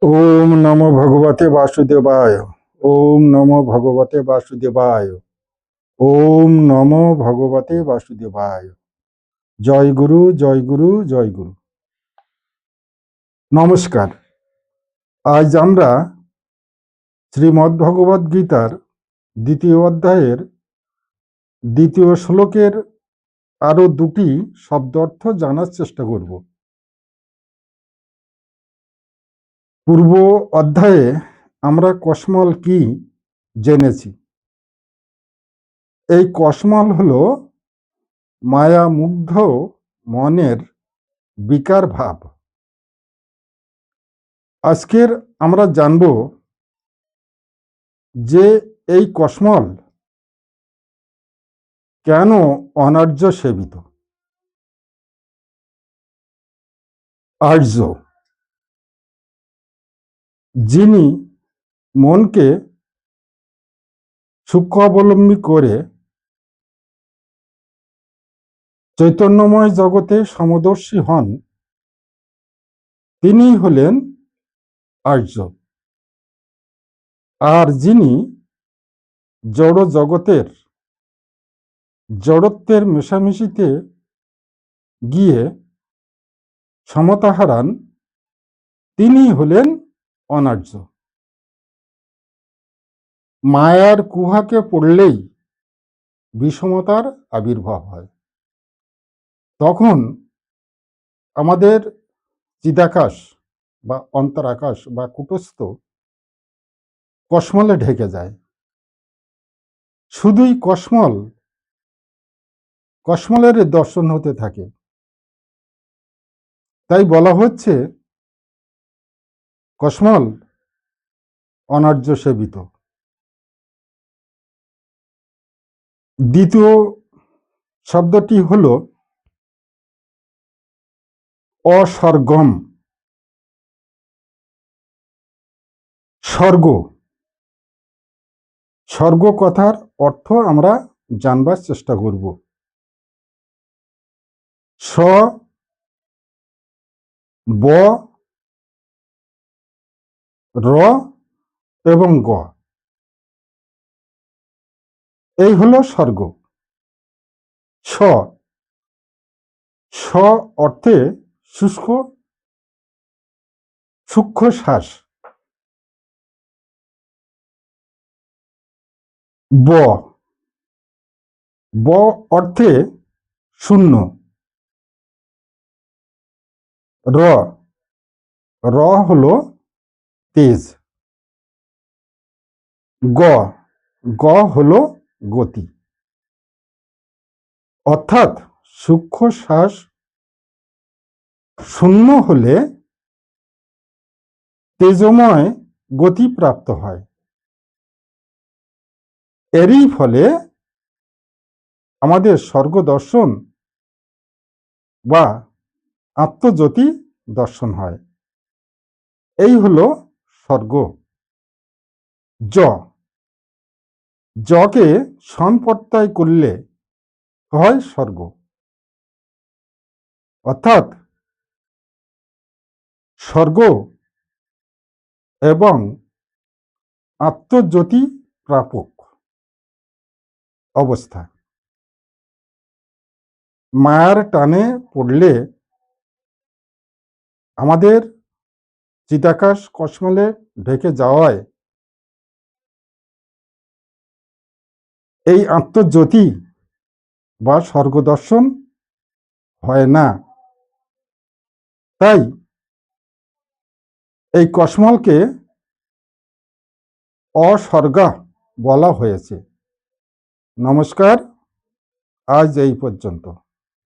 ওম নমো ভগবতে বাসুদেবায়। ওম নমো ভগবতে বাসুদেবায়। ওম নমো ভগবতে বাসুদেবায়। জয় গুরু, জয় গুরু, জয় গুরু। নমস্কার। আজ আমরা শ্রীমদ্ ভগবদ গীতার দ্বিতীয় অধ্যায়ের দ্বিতীয় শ্লোকের আরো দুটি শব্দার্থ জানার চেষ্টা করব। পূর্ব অধ্যায়ে আমরা কসমল কি জেনেছি। এই কসমল হলো মায়ামুগ্ধ মনের বিকার ভাব। আজকের আমরা জানব যে এই কসমল কেন অনার্য সেবিত। আর্য, যিনি মনকে সূক্ষ্ম অবলম্বী করে চৈতন্যময় জগতে সমদর্শী হন, তিনি হলেন আর্য। আর যিনি জড় জগতের জড়ত্বের মেশামেশিতে গিয়ে সমতা হারান, তিনি হলেন অনার্য। মায়ার কুহাকে পড়লেই বিষমতার আবির্ভাব হয়। তখন আমাদের চিদাকাশ বা অন্তরাকাশ বা কুটস্থ কসমলে ঢেকে যায়। শুধুই কসমলের দর্শন হতে থাকে। তাই বলা হচ্ছে কসমল অনার্য সেবিত। দ্বিতীয় শব্দটি হল অসর্গম। স্বর্গ, স্বর্গ কথার অর্থ আমরা জানবার চেষ্টা করব। স, ব, র এবং গ, এই হলো স্বর্গ। স, স অর্থে শুষ্ক সূক্ষ্ম শ্বাস। ব, ব অর্থে শূন্য। র, র হলো তেজ। গ, গ হলো গতি। অর্থাৎ সূক্ষ্ম শ্বাস শূন্য হলে তেজময় গতি প্রাপ্ত হয়। এরই ফলে আমাদের স্বর্গ দর্শন বা আত্মজ্যোতি দর্শন হয়। এই হলো স্বর্গ। জ, জকে সম্প্রত্যয় করলে হয় স্বর্গ। অর্থাৎ স্বর্গ এবং আত্মজ্যোতি প্রাপক অবস্থা। মায়ার টানে পড়লে আমাদের চিদাকাশ কসমলে ঢেকে যাওয়ায় এই আত্মজ্যোতি বা স্বর্গদর্শন হয় না। তাই এই কসমলকে অস্বর্গা বলা হয়েছে। নমস্কার, আজ এই পর্যন্ত।